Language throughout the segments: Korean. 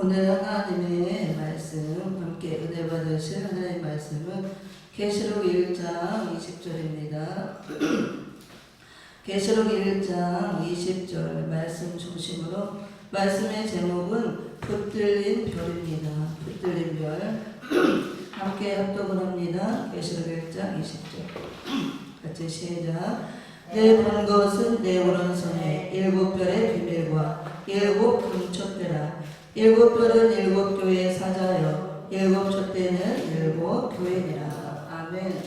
오늘 하나님의 말씀 함께 은혜 받으실 하나님의 말씀은 계시록 1장 20절입니다. 계시록 1장 20절 말씀 중심으로 말씀의 제목은 붙들린 별입니다. 붙들린 별 함께 합독을 합니다. 계시록 1장 20절 같이 시작. 내 본 것은 내 오른손에 7별의 비밀과 7 금촛대라. 7별은 7 교회의 사자여 7 촛대는 7 교회니라. 아멘.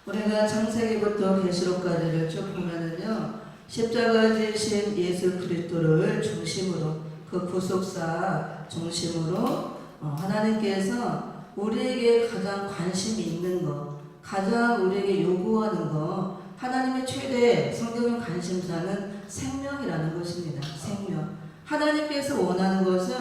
우리가 창세기부터 계시록까지를 쭉 보면은요, 십자가 지신 예수 그리스도를 중심으로, 그 구속사 중심으로 하나님께서 우리에게 가장 관심이 있는 것, 가장 우리에게 요구하는 것, 하나님의 최대 성경의 관심사는 생명이라는 것입니다. 생명. 하나님께서 원하는 것은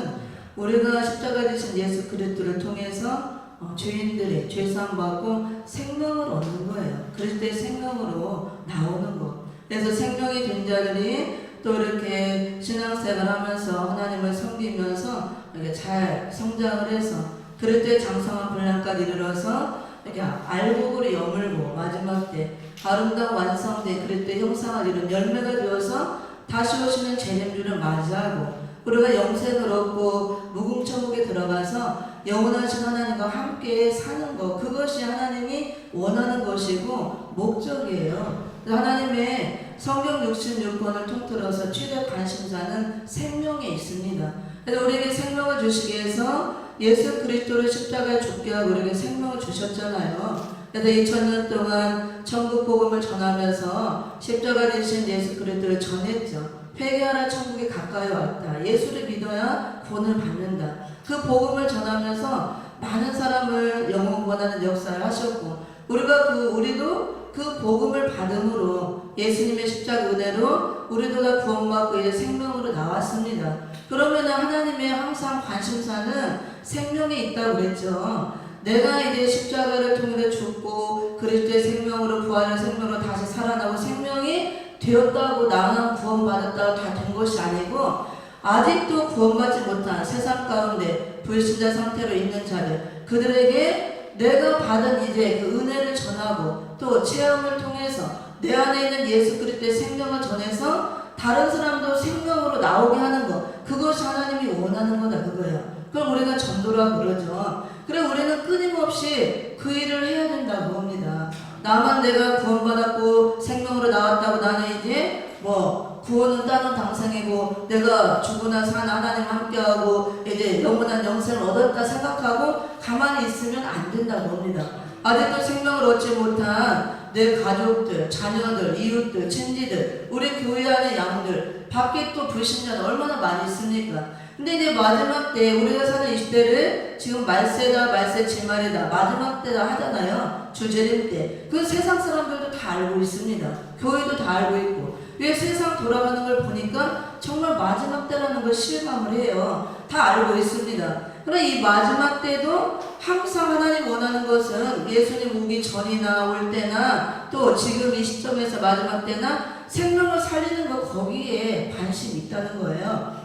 우리가 십자가 지신 예수 그리스도를 통해서 죄인들의 죄사함 받고 생명을 얻는 거예요. 그리스도의 생명으로 나오는 것. 그래서 생명이 된 자들이 또 이렇게 신앙생활을 하면서 하나님을 섬기면서 이렇게 잘 성장을 해서 그리스도의 장성한 분량까지 이르러서 이렇게 알곡으로 여물고 마지막 때 아름다운 완성된 그리스도의 형상을 이룬 열매가 되어서 다시 오시는 재림주를 맞이하고 우리가 영생을 얻고 무궁천국에 들어가서 영원하신 하나님과 함께 사는 것, 그것이 하나님이 원하는 것이고 목적이에요. 하나님의 성경 66권을 통틀어서 최대 관심사는 생명에 있습니다. 그래서 우리에게 생명을 주시기 위해서 예수 그리스도를 십자가에 죽게 하고 우리에게 생명을 주셨잖아요. 그래서 2000년 동안 천국 복음을 전하면서 십자가 되신 예수 그리스도를 전했죠. 회개하라, 천국이 가까이 왔다. 예수를 믿어야 구원을 받는다. 그 복음을 전하면서 많은 사람을 영혼 구원하는 역사를 하셨고, 우리도 그 복음을 받음으로 예수님의 십자가 은혜로 우리도 다 구원받고 이제 생명으로 나왔습니다. 그러면 하나님의 항상 관심사는 생명에 있다고 그랬죠. 내가 이제 십자가를 통해 죽고 그리스도의 생명으로 부활의 생명으로 다시 살아나고 생명이 되었다고 나는 구원받았다고 다 된 것이 아니고 아직도 구원받지 못한 세상 가운데 불신자 상태로 있는 자들, 그들에게 내가 받은 이제 그 은혜를 전하고 또 체험을 통해서 내 안에 있는 예수 그리스도의 생명을 전해서 다른 사람도 생명으로 나오게 하는 것, 그것이 하나님이 원하는 거다 그거예요. 그럼 우리가 전도라고 그러죠. 그래 우리는 끊임없이 그 일을 해야 된다고 합니다. 나만 내가 구원받았고 생명으로 나왔다고 나는 이제 구원은 따는 당생이고 내가 죽으나 사나 하나님 함께하고 이제 영원한 영생을 얻었다 생각하고 가만히 있으면 안 된다고 합니다. 아직도 생명을 얻지 못한 내 가족들, 자녀들, 이웃들, 친지들, 우리 교회 안의 양들, 밖에 또 불신자는 얼마나 많이 있습니까? 근데 이제 마지막 때 우리가 사는 이 시대를 지금 말세다, 말세 지말이다, 마지막 때다 하잖아요. 주재림 때. 그 세상 사람들도 다 알고 있습니다. 교회도 다 알고 있고. 왜 세상 돌아가는 걸 보니까 정말 마지막 때라는 걸 실감을 해요. 다 알고 있습니다. 그러나 이 마지막 때도 항상 하나님 원하는 것은 예수님 오기 전이나 올 때나 또 지금 이 시점에서 마지막 때나 생명을 살리는 것, 거기에 관심이 있다는 거예요.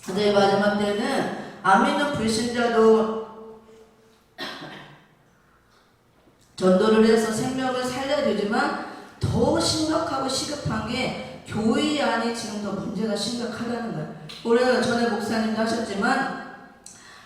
근데 마지막 때는 안 믿는 불신자도 전도를 해서 생명을 살려야 되지만 더 심각하고 시급한 게 교회 안이 지금 더 문제가 심각하다는 거예요. 올해 전에 목사님도 하셨지만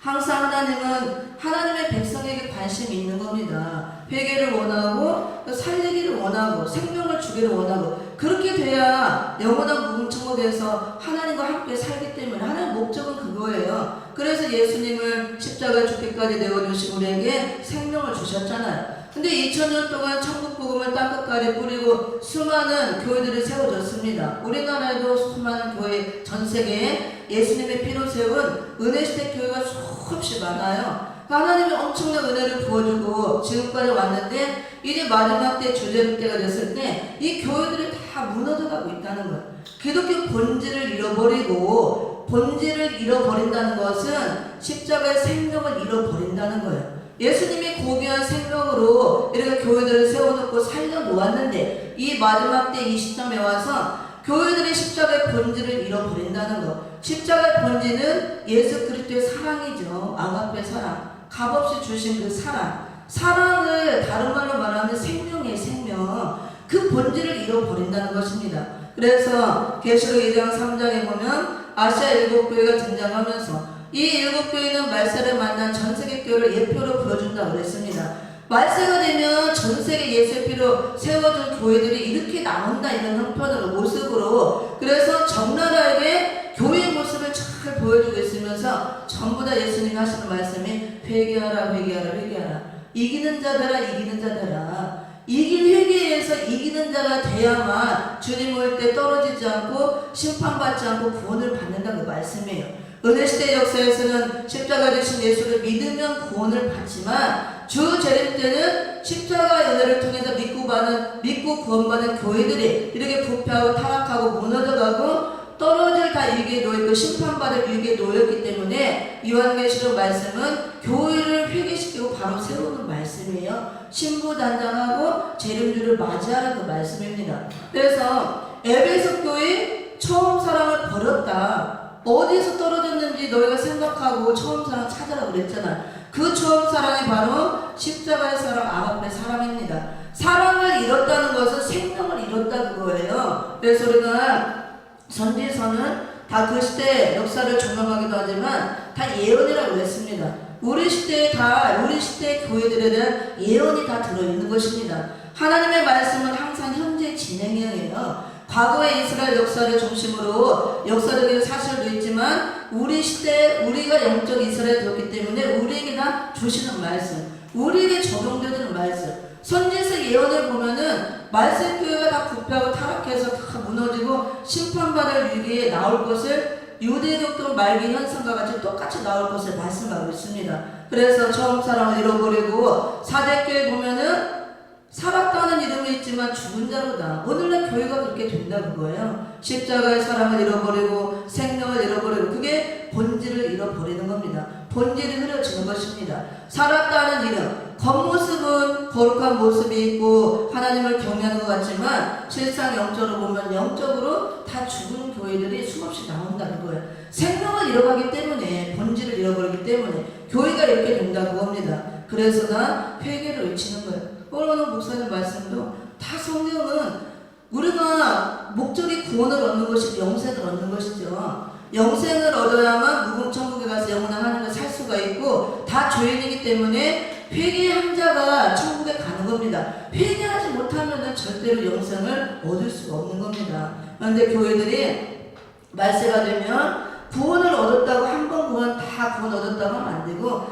항상 하나님은 하나님의 백성에게 관심이 있는 겁니다. 회개를 원하고 살리기를 원하고 생명을 주기를 원하고 그렇게 돼야 영원한 무궁천국에서 하나님과 함께 살기 때문에 하나님의 목적은 그거예요. 그래서 예수님을 십자가에 죽기까지 내어주신 우리에게 생명을 주셨잖아요. 근데 2000년 동안 천국 복음을 땅끝까지 뿌리고 수많은 교회들이 세워졌습니다. 우리나라에도 수많은 교회, 전 세계에 예수님의 피로 세운 은혜시대 교회가 수없이 많아요. 하나님이 엄청난 은혜를 부어주고 지금까지 왔는데 이제 마지막 때 주재림 때가 됐을 때 이 교회들이 다 무너져가고 있다는 거예요. 기독교 본질을 잃어버리고, 본질을 잃어버린다는 것은 십자가의 생명을 잃어버린다는 거예요. 예수님이 고귀한 생명으로 이렇게 교회들을 세워놓고 살려놓았는데 이 마지막 때 이 시점에 와서 교회들이 십자가의 본질을 잃어버린다는 것. 십자가의 본질은 예수 그리스도의 사랑이죠. 아가페 사랑. 값없이 주신 그 사랑. 사랑을 다른 말로 말하면 생명의 생명. 그 본질을 잃어버린다는 것입니다. 그래서 계시록 2장 3장에 보면 아시아 7교회가 등장하면서 이 7교회는 말세를 만난 전세계 교회를 예표로 보여준다고 그랬습니다. 말세가 되면 전세계 예수의 피로 세워준 교회들이 이렇게 나온다, 이런 형편으로, 모습으로. 그래서 적나라하게 교회의 모습을 잘 보여주고 있으면서 전부 다 예수님이 하시는 말씀이 회개하라, 회개하라, 회개하라. 이기는 자들아, 이기는 자들아. 이긴 회개에서 이기는 자가 돼야만 주님 올 때 떨어지지 않고 심판받지 않고 구원을 받는다는 그 말씀이에요. 은혜시대 역사에서는 십자가 되신 예수를 믿으면 구원을 받지만 주 재림 때는 십자가의 은혜를 통해서 믿고 구원받은 교회들이 이렇게 부패하고 타락하고 무너져가고 떨어질 다 위기에 놓였고 심판받을 위기에 놓였기 때문에 요한계시록 말씀은 교회를 회개시키고 바로 세우는 말씀이에요. 신부단장하고 재림주를 맞이하는 그 말씀입니다. 그래서 에베소 교회 처음 사랑을 버렸다. 어디서 떨어졌는지 너희가 생각하고 처음 사랑 찾아라 그랬잖아. 그 처음 사랑이 바로 십자가의 사랑, 아가페 사랑입니다. 사랑을 잃었다는 것은 생명을 잃었다는 거예요. 그래서 우리가 선지서는 다 그 시대 역사를 조명하기도 하지만 다 예언이라고 했습니다. 우리 시대의 교회들에 대한 예언이 다 들어있는 것입니다. 하나님의 말씀은 항상 현재 진행형이에요. 과거의 이스라엘 역사를 중심으로 역사적인 사실도 있지만 우리 시대, 우리가 영적 이스라엘이 되었기 때문에 우리에게 다 주시는 말씀, 우리에게 적용되는 말씀. 선지서 예언을 보면은 말씀 교회가 다 부패하고 타락해서 다 무너지고 심판받을 위기에 나올 것을 유대족도 말기 현상과 같이 똑같이 나올 것을 말씀하고 있습니다. 그래서 처음 사랑을 잃어버리고 사대교회 보면은 살았다는 이름이 있지만 죽은 자로다. 오늘날 교회가 그렇게 된다는 거예요. 십자가의 사랑을 잃어버리고 생명을 잃어버리고 그게 본질을 잃어버리는 겁니다. 본질이 흐려지는 것입니다. 살았다는 이름, 겉모습은 거룩한 모습이 있고 하나님을 경외하는 것 같지만 실상 영적으로 보면 영적으로 다 죽은 교회들이 수없이 나온다는 거예요. 생명을 잃어가기 때문에, 본질을 잃어버리기 때문에 교회가 이렇게 된다고 합니다. 그래서 난 회개를 외치는 거예요. 오늘 목사님 말씀도 다 성경은 우리가 목적이 구원을 얻는 것이지 영생을 얻는 것이죠. 영생을 얻어야만 무궁천국에 가서 영원한 하늘을 살 수가 있고 다 죄인이기 때문에 회개한 자가 천국에 가는 겁니다. 회개하지 못하면 절대로 영생을 얻을 수가 없는 겁니다. 그런데 교회들이 말세가 되면 구원을 얻었다고 한 번 다 구원 얻었다고 하면 안 되고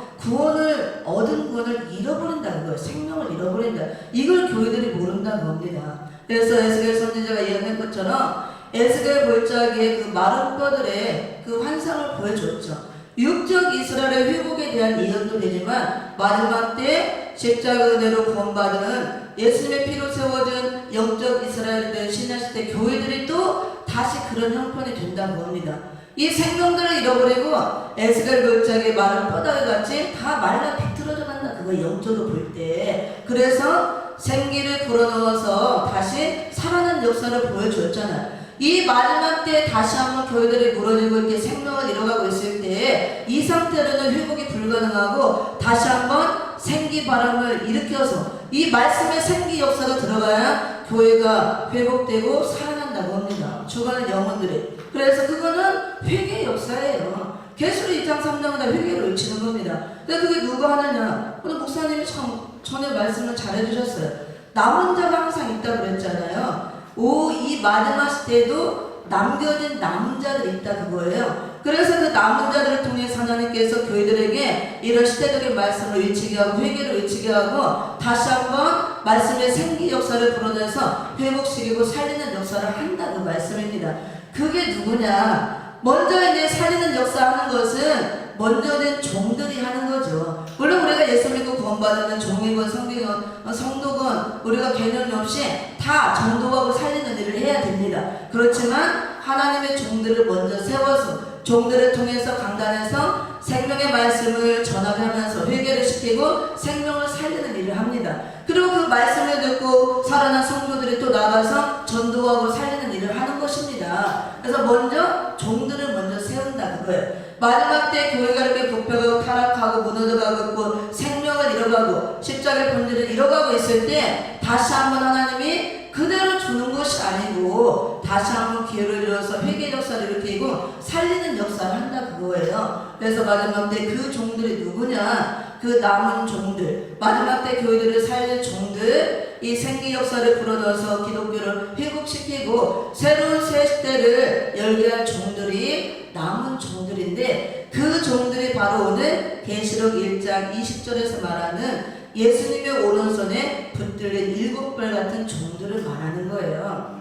얻은 구원을 잃어버린다는 거예요. 생명을 잃어버린다. 이걸 교회들이 모른다는 겁니다. 그래서 에스겔 선지자가 예언한 것처럼 에스겔 골짜기에 그 마른 뼈들의 그 환상을 보여줬죠. 육적 이스라엘의 회복에 대한 예언도 되지만 마지막 때 십자가 은혜로 구원받은 예수님의 피로 세워준 영적 이스라엘의 신약시대 교회들이 또 다시 그런 형편이 된다고 합니다. 이 생명들을 잃어버리고 에스겔 골짜기에 마른 뼈다귀 같이 다 말라 비틀어져 간다. 그거 영적으로 볼 때. 그래서 생기를 불어넣어서 다시 살아난 역사를 보여줬잖아요. 이 마지막 때 다시 한번 교회들이 무너지고 이렇게 생명을 잃어가고 있을 때 이 상태로는 회복이 불가능하고 다시 한번 생기 바람을 일으켜서 이 말씀의 생기 역사가 들어가야 교회가 회복되고 살아난다고 합니다. 죽어가는 영혼들이. 그래서 그거는 회개의 역사예요. 계시록 2장 3장은 다 회개를 외치는 겁니다. 근데 그게 누가 하느냐? 오늘 목사님이 전에 말씀을 잘해주셨어요. 남은 자가 항상 있다고 그랬잖아요. 이 마지막 시대에도 남겨진 남은 자들이 있다 그거예요. 그래서 그 남은 자들을 통해서 하나님께서 교회들에게 이런 시대적인 말씀을 외치게 하고 회개를 외치게 하고 다시 한번 말씀의 생기 역사를 불어내서 회복시키고 살리는 역사를 한다는 말씀입니다. 그게 누구냐? 먼저 이제 살리는 역사 하는 것은 먼저는 종들이 하는 거죠. 물론 우리가 예수 믿고 구원받으면 종이건 성도건 우리가 개념이 없이 다 전도하고 살리는 일을 해야 됩니다. 그렇지만 하나님의 종들을 먼저 세워서 종들을 통해서 강단에서 생명의 말씀을 전하면서 회개를 시키고 생명을 살리는 일을 합니다. 그리고 그 말씀을 듣고 살아난 성도들이 또 나가서 전도하고 살리는 일을 하는 것입니다. 그래서 먼저 종들을 먼저 세운다 그거예요. 마지막 때 교회가 이렇게 부패하고 타락하고 무너져가고 생명을 잃어가고 십자가의 본질을 잃어가고 있을 때 다시 한번 하나님이 그대로 주는 것이 아니고 다시 한번 기회를 줘서 회개 역사를 일으키고 살리는 역사를 한다 그거예요. 그래서 마지막 때 그 종들이 누구냐? 그 남은 종들, 마지막 때 교회들을 살릴 종들, 이 생기 역사를 불어넣어서 기독교를 회복시키고 새로운 새 시대를 열게 할 종들이 남은 종들인데, 그 종들이 바로 오늘 계시록 1장 20절에서 말하는 예수님의 오른손에 붙들린 7벌 같은 종들을 말하는 거예요.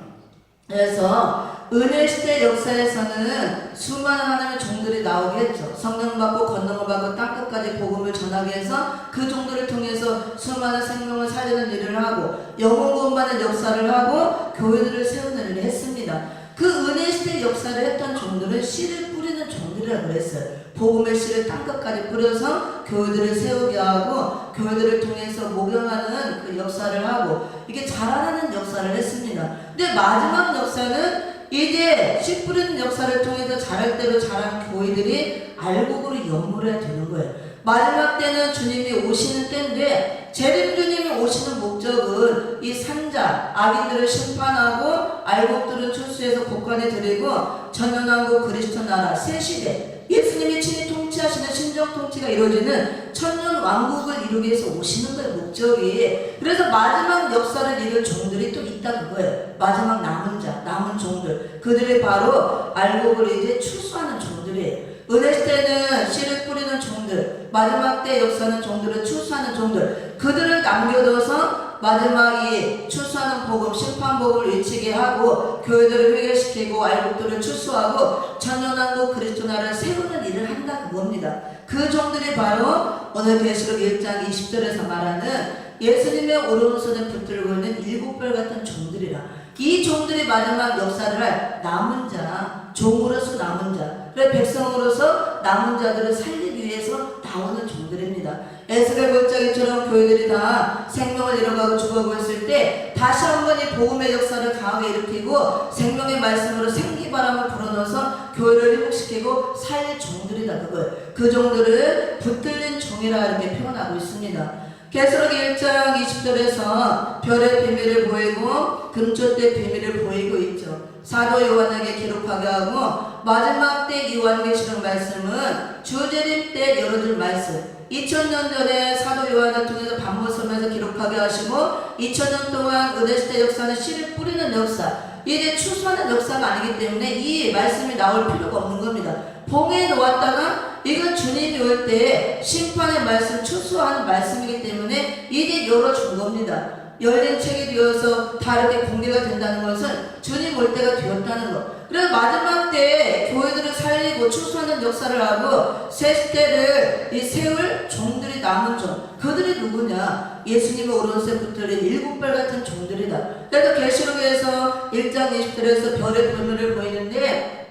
그래서 은혜 시대 역사에서는 수많은 하나님의 종들이 나오겠죠. 성령 받고 권능을 받고 땅끝까지 복음을 전하게 해서 그 종들을 통해서 수많은 생명을 살리는 일을 하고 영혼 구원받는 역사를 하고 교회들을 세우는 일을 했습니다. 그 은혜 시대 역사를 했던 종들은 씨를 뿌리는 종들이라고 그랬어요. 복음의 씨를 땅끝까지 뿌려서 교회들을 세우게 하고 교회들을 통해서 목용하는 그 역사를 하고 이게 자라나는 역사를 했습니다. 근데 마지막 역사는 이제 씨 뿌리는 역사를 통해서 자랄 대로 자란 교회들이 알곡으로 연물해야 되는 거예요. 마지막 때는 주님이 오시는 때인데 재림 주님이 오시는 목적은 이 산자, 악인들을 심판하고 알곡들을 출수해서 곳간에 드리고 천년왕국 그리스도 나라 새 시대 예수님이 친히 통치하시는 신정 통치가 이루어지는 천년 왕국을 이루기 위해서 오시는 거예요, 목적이. 그래서 마지막 역사를 이룰 종들이 또 있다 그거예요. 마지막 남은 자, 남은 종들. 그들이 바로 알곡을 이제 출수하는 종들이에요. 은혜 시대는 씨를 뿌리는 종들, 마지막 때 역사는 종들을 출수하는 종들, 그들을 남겨둬서 마지막이 출수하는 복음, 심판 복음을 외치게 하고 교회들을 회개시키고 알곡들을 출수하고 천년왕국 그리스도 나라를 세우는 일을 한다 그겁니다. 그 종들이 바로 오늘 계시록 1장 20절에서 말하는 예수님의 오른손에 붙들고 있는 7벌 같은 종들이라. 이 종들이 마지막 역사를 할 남은 자, 종으로서 남은 자, 그래 백성으로서 남은 자들을 살리기 위해서 나오는 종들입니다. 에스겔 골짜기처럼 교회들이 다 생명을 잃어가고 죽어가고 있을 때 다시 한번 이 복음의 역사를 강하게 일으키고 생명의 말씀으로 생기바람을 불어넣어서 교회를 회복시키고 살릴 종들이다 그거예요. 그 종들을 붙들린 종이라 이렇게 표현하고 있습니다. 계시록 1장 20절에서 별의 비밀을 보이고 금초대 비밀을 보이고 있죠. 사도 요한에게 기록하게 하고 마지막 때 요한계시록 말씀은 주재림 때 열어줄 말씀. 2000년 전에 사도 요한을 통해서 반복하면서 기록하게 하시고 2000년 동안 은혜시대 역사는 씨를 뿌리는 역사, 이제 추수하는 역사가 아니기 때문에 이 말씀이 나올 필요가 없는 겁니다. 봉에 놓았다가 이건 주님이 올 때 심판의 말씀, 추수하는 말씀이기 때문에 이제 열어준 겁니다. 열린 책이 되어서 다 이렇게 공개가 된다는 것은 주님 올 때가 되었다는 것. 그래서 마지막 때 교회들을 살리고 추수하는 역사를 하고 새 시대를 이 세울 종들이 남은 종. 그들이 누구냐? 예수님의 오른손에 붙들린 7벌 같은 종들이다. 그래서 계시록에서 1장 20절에서 별의 비밀을 보이는데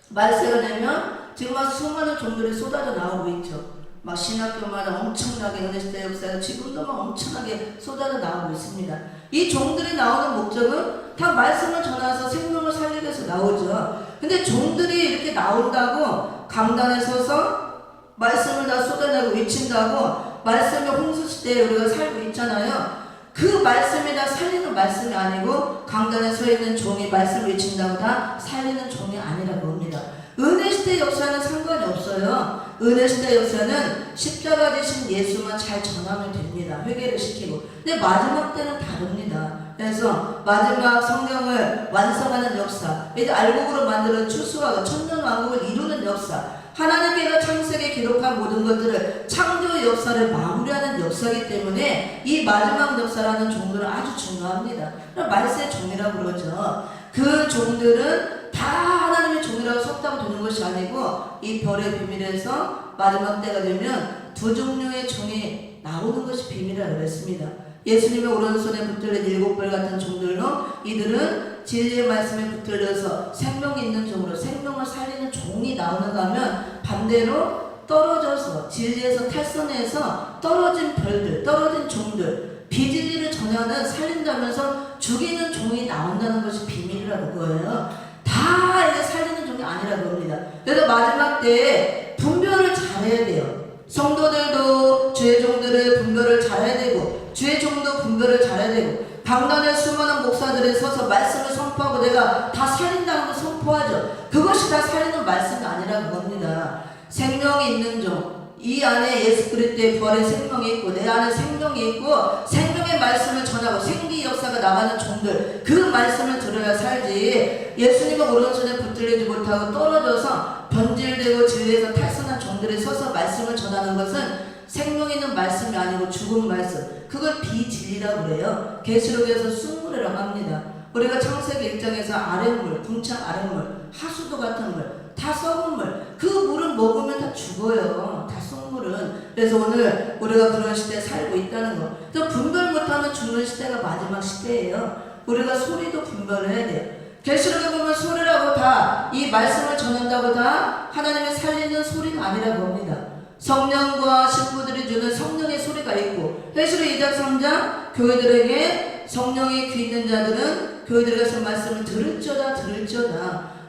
말세가 되면 지금 막 수많은 종들이 쏟아져 나오고 있죠. 막 신학교마다 엄청나게 은혜시대 역사가 지금도 막 엄청나게 쏟아져 나오고 있습니다. 이 종들이 나오는 목적은 다 말씀을 전해서 생명을 살리기 위해서 나오죠. 근데 종들이 이렇게 나온다고 강단에 서서 말씀을 다 쏟아내고 외친다고 말씀의 홍수시대에 우리가 살고 있잖아요. 그 말씀이 다 살리는 말씀이 아니고 강단에 서 있는 종이 말씀을 외친다고 다 살리는 종이 아니라고 합니다. 은혜시대 역사는 상관이 없어요. 은혜시대 역사는 십자가 되신 예수만 잘 전하면 됩니다. 회개를 시키고. 근데 마지막 때는 다릅니다. 그래서 마지막 성경을 완성하는 역사, 이제 알곡으로 만들어 추수하고 천년왕국을 이루는 역사, 하나님께서 창세기에 기록한 모든 것들을 창조의 역사를 마무리하는 역사이기 때문에 이 마지막 역사라는 종들은 아주 중요합니다. 말세의 종이라고 그러죠. 그 종들은 다 하나님의 종이라고 섰다고 되는 것이 아니고 이 별의 비밀에서 마지막 때가 되면 두 종류의 종이 나오는 것이 비밀이라고 그랬습니다. 예수님의 오른손에 붙들린 7벌 같은 종들로 이들은 진리의 말씀에 붙들려서 생명이 있는 종으로 생명을 살리는 종이 나오는가 하면 반대로 떨어져서 진리에서 탈선해서 떨어진 별들, 떨어진 종들, 비진리를 전하는 살린다면서 죽이는 종이 나온다는 것이 비밀이라는 거예요. 다 이제 살리는 종이 아니라고 합니다. 그래서 마지막 때에 분별을 잘해야 돼요. 성도들도 주의 종들을 분별을 잘해야 되고 주의 종도 분별을 잘해야 되고 방단에 수많은 목사들이 서서 말씀을 선포하고 내가 다 살린다는 걸 선포하죠. 그것이 다 살리는 말씀이 아니라고 합니다. 생명이 있는 종, 이 안에 예수 그리스도의 부활의 생명이 있고 내 안에 생명이 있고 생명의 말씀을 전하고 생기 역사가 나가는 종들, 그 말씀을 들어야 살지 예수님의 오른손에 붙들리지 못하고 떨어져서 변질되고 진리에서 탈선한 종들이 서서 말씀을 전하는 것은 생명 있는 말씀이 아니고 죽은 말씀, 그걸 비진리라고 그래요. 계시록에서 숭물이라고 합니다. 우리가 창세기 1장에서 아랫물, 궁창 아랫물, 하수도 같은 물, 다 썩은 물, 그 물을 먹으면 다 죽어요. 다 썩물은. 그래서 오늘 우리가 그런 시대에 살고 있다는 거. 또 분별 못하면 죽는 시대가 마지막 시대예요. 우리가 소리도 분별을 해야 돼요. 계시록에 보면 소리라고 다 이 말씀을 전한다고 다 하나님의 살리는 소리가 아니라고 합니다. 성령과 신부들이 주는 성령의 소리가 있고 계시록 2장 3장 교회들에게 성령이 귀 있는 자들은 교회들에게서 말씀을 들을지어다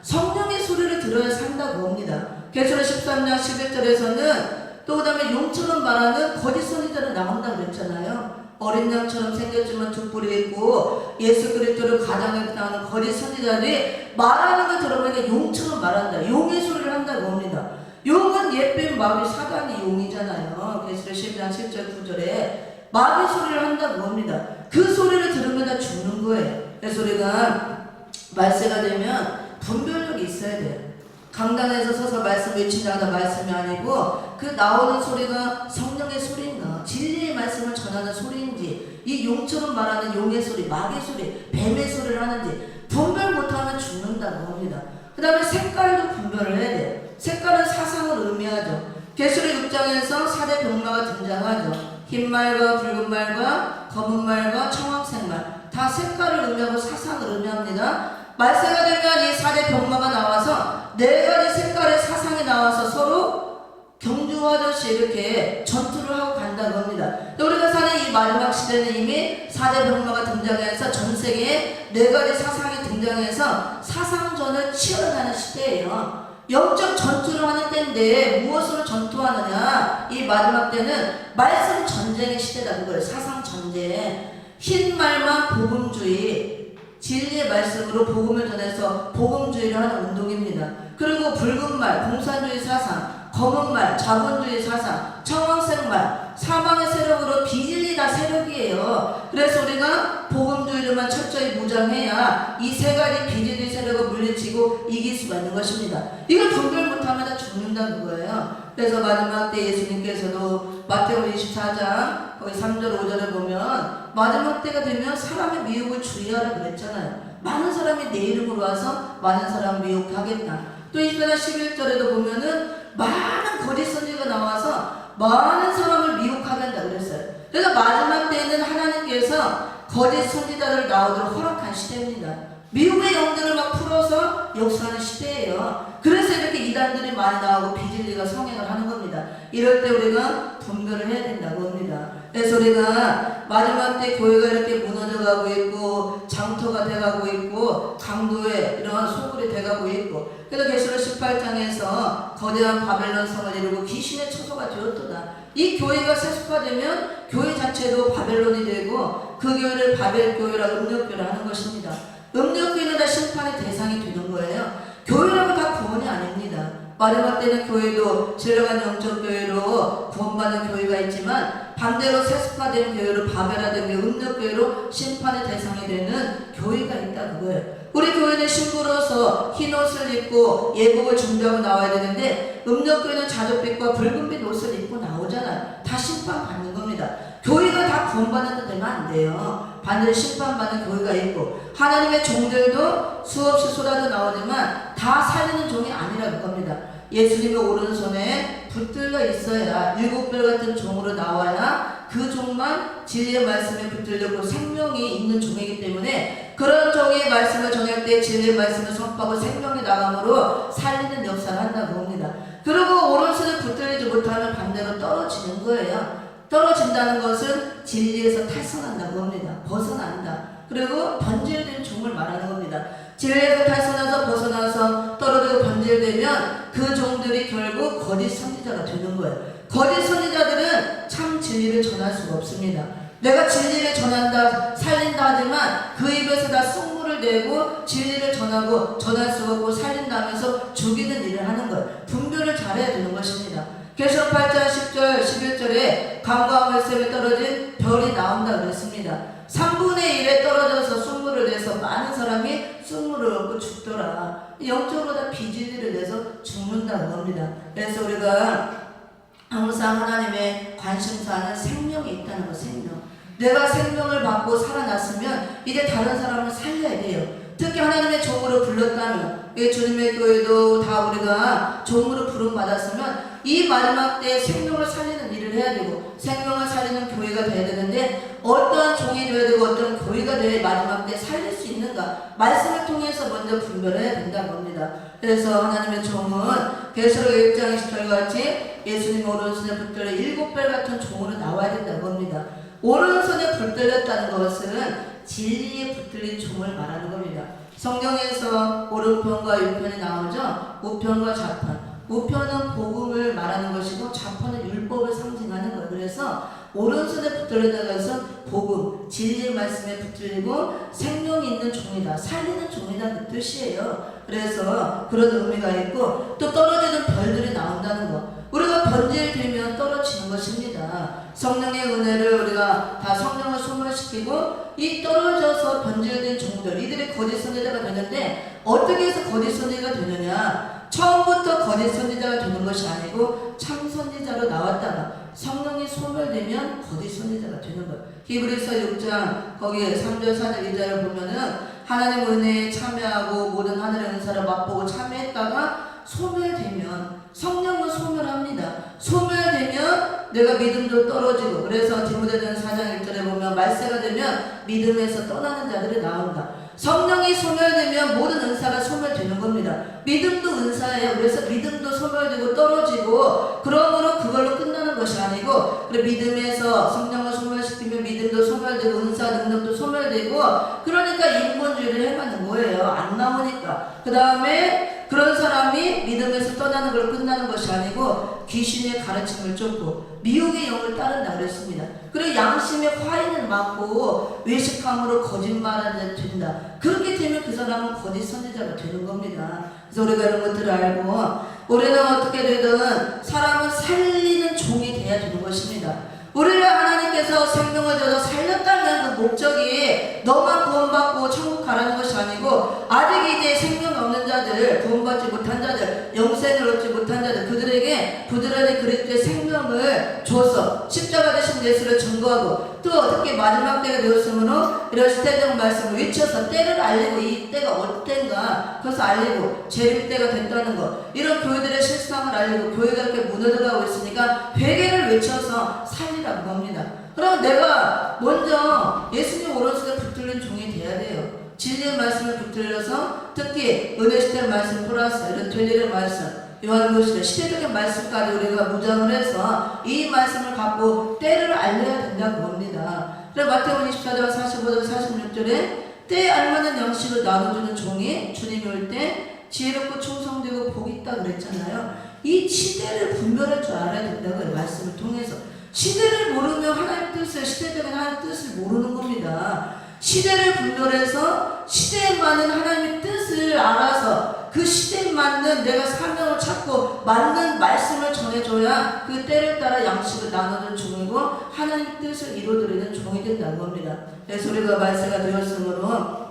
성령의 소리를 들어야 산다고 합니다. 계시록 13장 11절에서는 또 그 다음에 용처럼 말하는 거짓 선지자를 나온다고 그랬잖아요. 어린 양처럼 생겼지만 족불이 있고 예수 그리스도를 가장하게 나오는 거짓 선지자들이 말하는 걸 들어보니까 용처럼 말한다. 용의 소리를 한다고 합니다. 용은 옛뱀 마귀 사단이 용이잖아요. 계시록 12장 7절 9절에 마귀 소리를 한다고 합니다. 그 소리를 들으면 다 죽는 거예요. 그래서 우리가 말세가 되면 분별력이 있어야 돼요. 강단에서 서서 말씀 외친다가 말씀이 아니고 그 나오는 소리가 성령의 소리인가 진리의 말씀을 전하는 소리인지 이 용처럼 말하는 용의 소리, 마귀의 소리, 뱀의 소리를 하는지 분별 못하면 죽는다고 합니다. 그 다음에 색깔도 분별을 해야 돼요. 색깔은 사상을 의미하죠. 계시록 6장에서 4대 병마가 등장하죠. 흰 말과 붉은 말과 검은 말과 청황색 말, 다 색깔을 의미하고 사상을 의미합니다. 말세가 되면 이 4대 병마가 나와서 4가지 색깔의 사상이 나와서 서로 경주하듯이 이렇게 전투를 하고 간다고 합니다. 우리가 사는 이 마지막 시대는 이미 4대 병마가 등장해서 전 세계에 4가지 사상이 등장해서 사상전을 치열하는 시대예요. 영적 전투를 하는 때인데 무엇으로 전투하느냐? 이 마지막 때는 말씀 전쟁의 시대라는 거예요. 사상 전쟁. 흰 말만 복음주의, 진리의 말씀으로 복음을 전해서 복음주의를 하는 운동입니다. 그리고 붉은 말, 공산주의 사상, 검은 말, 자본주의 사상, 청황색 말, 사망의 세력으로 비진리 다 세력이에요. 그래서 우리가 복음주의로만 철저히 무장해야 이 3가지 비진리 세력을 물리치고 이길 수가 있는 것입니다. 이걸 분별 못하면 다 죽는다는 거예요. 그래서 마지막 때 예수님께서도 마태복음 24장 거기 3절 5절에 보면 마지막 때가 되면 사람의 미혹을 주의하라 그랬잖아요. 많은 사람이 내 이름으로 와서 많은 사람을 미혹하겠다. 또 24장 11절에도 보면은 많은 거짓 선지가 나와서 많은 사람을 미혹하게 한다 그랬어요. 그래서 마지막 때에는 하나님께서 거짓 선지자를 나오도록 허락한 시대입니다. 미움의 영들을 막 풀어서 역사하는 시대예요. 그래서 이렇게 이단들이 많이 나오고 비진리가 성행을 하는 겁니다. 이럴 때 우리가 분별을 해야 된다고 합니다. 그래서 우리가 마지막 때 교회가 이렇게 무너져가고 있고 장터가 돼가고 있고 강도의 이러한 소굴이 돼가고 있고 그래서 계시록 18장에서 거대한 바벨론 성을 이루고 귀신의 처소가 되었도다. 이 교회가 세속화되면 교회 자체도 바벨론이 되고 그 교회를 바벨교회라고 음력교회를 하는 것입니다. 음력교회는 다 심판의 대상이 되는 거예요. 교회라고 다 구원이 아닙니다. 마지막 때는 교회도 진정한 영적 교회로 구원받는 교회가 있지만 반대로 세습화된 교회로 바벨화된 교회, 음력교회로 심판의 대상이 되는 교회가 있다 그거예요. 우리 교회는 신부로서 흰 옷을 입고 예복을 준비하고 나와야 되는데 음력교회는 자줏빛과 붉은빛 옷을 입고 나오잖아요. 다 심판받는 겁니다. 교회가 다 구원받는 데 되면 안 돼요. 반드시 심판받는 교회가 있고 하나님의 종들도 수없이 쏟아져 나오지만 다 살리는 종이 아니라고 합니다. 예수님의 오른손에 붙들려 있어야 7별 같은 종으로 나와야 그 종만 진리의 말씀에 붙들려고 생명이 있는 종이기 때문에 그런 종이 말씀을 전할 때 진리의 말씀을 선포하고 생명이 나감으로 살리는 역사를 한다고 합니다. 그리고 오른손에 붙들리지 못하면 반대로 떨어지는 거예요. 떨어진다는 것은 진리에서 탈선한다고 합니다. 벗어난다. 그리고 번제된 종을 말하는 겁니다. 진리에서 벗어나서 떨어지고 변질되면 그 종들이 결국 거짓 선지자가 되는 거예요. 거짓 선지자들은 참 진리를 전할 수가 없습니다. 내가 진리를 전한다, 살린다 하지만 그 입에서 다 쑥물을 내고 진리를 전하고 전할 수가 없고 살린다면서 죽이는 일을 하는 거예요. 분별을 잘해야 되는 것입니다. 계시록 8장 10절 11절에 강과 물샘에 떨어진 별이 나온다 그랬습니다. 3분의 1에 떨어져서 쑥물을 내서 많은 사람이 쑥물을 얻고 죽더라. 영적으로 다 비진리를 내서 죽는다는 겁니다. 그래서 우리가 항상 하나님의 관심사는 생명이 있다는 거. 생명. 내가 생명을 받고 살아났으면 이제 다른 사람을 살려야 돼요. 특히 하나님의 종으로 불렀다면, 주님의 교회도 다 우리가 종으로 부름받았으면 이 마지막 때에 생명을 살리는 일을 해야 되고 생명을 살리는 교회가 돼야 되는데 어떤 종이 되어야 되고 어떤 교회가 되어야 마지막 때에 살릴 수 있는가, 말씀을 통해서 먼저 분별해야 된다는 겁니다. 그래서 하나님의 종은 계시록 1장 20절 같이 예수님 오른손에 붙들려 7별 같은 종으로 나와야 된다는 겁니다. 오른손에 붙들렸다는 것은 진리에 붙들린 종을 말하는 겁니다. 성경에서 오른편과 유편이 나오죠. 우편과 좌편. 우편은 복음을 말하는 것이고 좌편은 율법을 상징하는 거예요. 그래서 오른손에 붙들리는 것은 복음, 진리의 말씀에 붙들리고 생명이 있는 종이다, 살리는 종이다 그 뜻이에요. 그래서 그런 의미가 있고 또 떨어지는 별들이 나온다는 거. 우리가 번질되면 떨어지는 것입니다. 성령의 은혜를 우리가 다 성령을 소멸시키고 이 떨어져서 번질된 종들, 이들이 거짓 선지자가 되는데 어떻게 해서 거짓 선지자가 되느냐? 처음부터 거짓 선지자가 되는 것이 아니고 참 선지자로 나왔다가 성령이 소멸되면 거짓 선지자가 되는 거예요. 히브리서 6장 거기에 3절 4절 2절을 보면은 하나님 은혜에 참여하고 모든 하늘의 은사를 맛보고 참여했다가 소멸되면, 성령은 소멸합니다. 소멸되면 내가 믿음도 떨어지고, 그래서 디모데전서 4장 1절에 보면 말세가 되면 믿음에서 떠나는 자들이 나온다. 성령이 소멸되면 모든 은사가 소멸되는 겁니다. 믿음도 은사예요. 그래서 믿음도 소멸되고 떨어지고, 그러므로 그걸로 끝나는 것이 아니고, 그래 믿음에서 성령을 소멸시키면 믿음도 소멸되고 은사 능력도 소멸되고, 그러니까 인본주의를 해가는 거예요. 안 나오니까. 그 다음에 그런 사람이 믿음에서 떠나는 걸 끝나는 것이 아니고 귀신의 가르침을 쫓고 미혹의 영을 따른다 그랬습니다. 그리고 양심의 화인을 막고 외식함으로 거짓말하는 데 된다. 그렇게 되면 그 사람은 거짓 선지자가 되는 겁니다. 그래서 우리가 이런 것들을 알고 우리는 어떻게 되든 사람은 살리는 종이 돼야 되는 것입니다. 우리를 하나님께서 생명을 줘서 살렸다는 그 목적이 너만 구원받고 천국 가라는 것이 아니고 아직 이제 생명이 없는 자들, 구원받지 못한 자들, 영생을 얻지 못한 자들, 그들에게 부드러운 그리스도의 생명을 줘서 십자가 되신 예수를 증거하고 또 특히 마지막 때가 되었으므로 이런 시대적 말씀을 외쳐서 때를 알리고 이 때가 어땠는가 그것을 알리고 재림 때가 됐다는 것, 이런 교회들의 실상을 알리고 교회가 이렇게 무너져가고 있으니까 회개를 외쳐서 살리라고 합니다. 그럼 내가 먼저 예수님 오른손에 붙들린 종이 돼야 돼요. 진리의 말씀을 붙들려서 특히 은혜시대의 말씀 플러스 이런 되리는 말씀, 요한계시록 시대적인 말씀까지 우리가 무장을 해서 이 말씀을 갖고 때를 알려야 된다고 합니다. 그래서 마태복음 24장 45절 46절에 때에 알맞는 양식을 나눠주는 종이 주님이 올 때 지혜롭고 충성되고 복이 있다 그랬잖아요. 이 시대를 분별할 줄 알아야 된다고요. 말씀을 통해서. 시대를 모르면 하나님 뜻을, 시대적인 하나님 뜻을 모르는 겁니다. 시대를 분별해서 시대에 맞는 하나님의 뜻을 알아서 그 시대에 맞는 내가 사명을 찾고 맞는 말씀을 전해줘야 그 때를 따라 양식을 나누는 종이고 하나님의 뜻을 이루어드리는 종이 된다는 겁니다. 그래서 우리가 말세가 되었으므로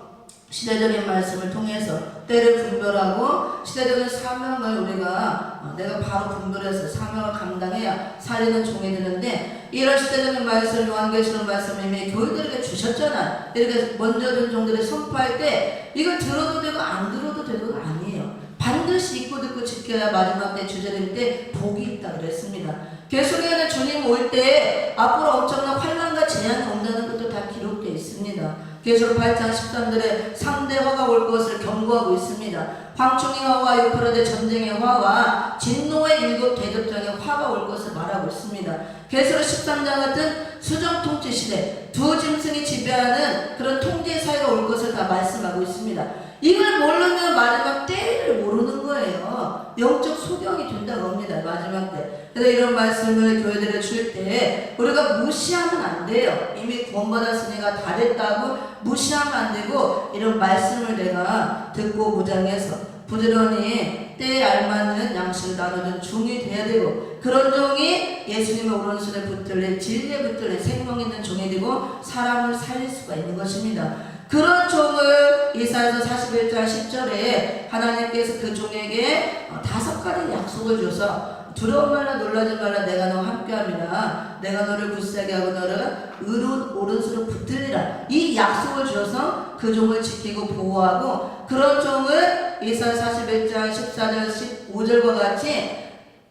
시대적인 말씀을 통해서 때를 분별하고 시대적인 사명을 우리가 내가 바로 분별해서 사명을 감당해야 살리는 종이 되는데, 이런 시대적인 말씀을 요한계시록 말씀을 이미 교회들에게 주셨잖아. 이렇게 먼저 된 종들이 선포할 때 이걸 들어도 되고 안 들어도 되고 아니에요. 반드시 읽고 듣고 지켜야 마지막 때 주저릴 때 복이 있다 그랬습니다. 계속해서 주님 올 때 앞으로 엄청난 환난과 재난이 온다는 것도 다 기록되어 있습니다. 계시록 8장 13절에 3대 화가 올 것을 경고하고 있습니다. 황충의 화와 유프라데 전쟁의 화와 진노의 7 대접장의 화가 올 것을 말하고 있습니다. 계시록 13장 같은 수정 통치 시대, 두 짐승이 지배하는 그런 통제 사회가 올 것을 다 말씀하고 있습니다. 이걸 모르면 마지막 때를 모르는 거예요. 영적 소경이 된다고 합니다. 마지막 때. 그래서 이런 말씀을 교회들에 줄 때 우리가 무시하면 안 돼요. 이미 구원받았으니까 다 됐다고 무시하면 안 되고, 이런 말씀을 내가 듣고 무장해서 부지런히 때에 알맞는 양식을 나누는 종이 돼야 되고, 그런 종이 예수님의 오른손에 붙들린 진리에 붙들린 생명 있는 종이 되고 사람을 살릴 수가 있는 것입니다. 그런 종을 이사야서 41장 10절에 하나님께서 그 종에게 5가지 약속을 줘서 두려움 말라 놀라지 말라 내가 너와 함께함이라 내가 너를 굳세게 하고 너를 의로운 오른손으로 붙들리라. 이 약속을 주어서 그 종을 지키고 보호하고, 그런 종을 이사야 41장 14절 15절과 같이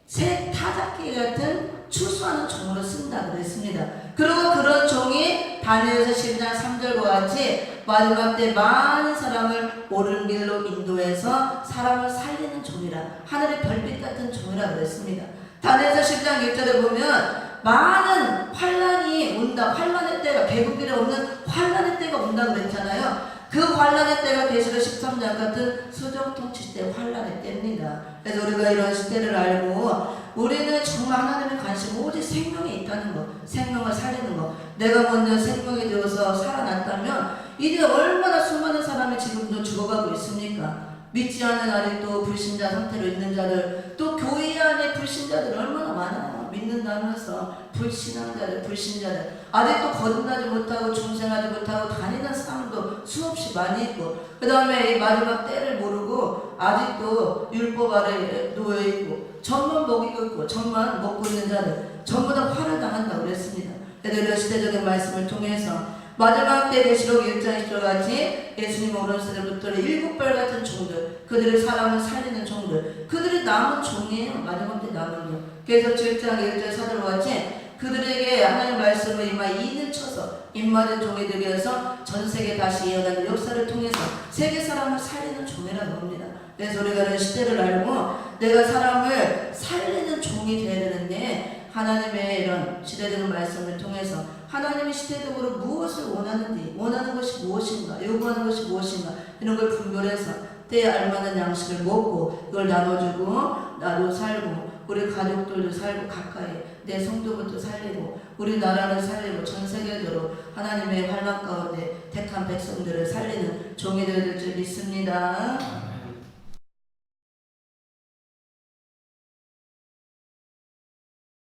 새 타작기 같은 추수하는 종으로 쓴다 그랬습니다. 그리고 그런 종이 다니엘서 10장 3절과 같이 마지막 때 많은 사람을 옳은 길로 인도해서 사람을 살리는 종이라, 하늘의 별빛 같은 종이라 그랬습니다. 다니엘서 10장 1절에 보면 많은 환란이 온다, 환란의 때가, 개국일에 없는 환란의 때가 온다 그랬잖아요. 그 환란의 때가 계시록 13장 같은 수정통치 때 환란의 때입니다. 그래서 우리가 이런 시대를 알고 우리는 정말 하나님의 관심 오직 생명에 있다는 것, 생명을 살리는 것. 내가 먼저 생명이 되어서 살아났다면 이제 얼마나 수많은 사람이 지금도 죽어가고 있습니까? 믿지 않는 아직도 불신자 상태로 있는 자들, 또 교회 안에 불신자들 얼마나 많아요. 믿는다면서 불신앙자들, 불신자들, 아직도 거듭나지 못하고 중생하지 못하고 다니는 사람도 수없이 많이 있고, 그 다음에 이 마지막 때를 모르고 아직도 율법 아래 놓여있고 정만 먹이고 있고 정만 먹고 있는 자들 전부 다 화를 당한다고 그랬습니다. 그래서 이런 시대적인 말씀을 통해서 마지막 때 계시록 1장 10절 같이 예수님 오른손에 붙들린 7발 같은 종들, 그들의 사람을 살리는 종들, 그들이 남은 종이에요. 마지막 때 남은 종. 그래서 7장 1절 4절 같이 그들에게 하나님의 말씀으로 임하여 인을 쳐서 입맞은 종이 되게 해서 전 세계 다시 이어가는 역사를 통해서 세계 사람을 살리는 종이라고 합니다. 그래서 우리가 이런 시대를 알고 내가 사람을 살리는 종이 되어야 되는데, 하나님의 이런 시대적인 말씀을 통해서 하나님이 시대적으로 무엇을 원하는지, 원하는 것이 무엇인가, 요구하는 것이 무엇인가, 이런 걸 분별해서 때에 알맞는 양식을 먹고 이걸 나눠주고 나도 살고 우리 가족들도 살고 가까이 내 성도들도 살리고 우리 나라를 살리고 전 세계적으로 하나님의 환난 가운데 택한 백성들을 살리는 종이 되어야 될 줄 믿습니다.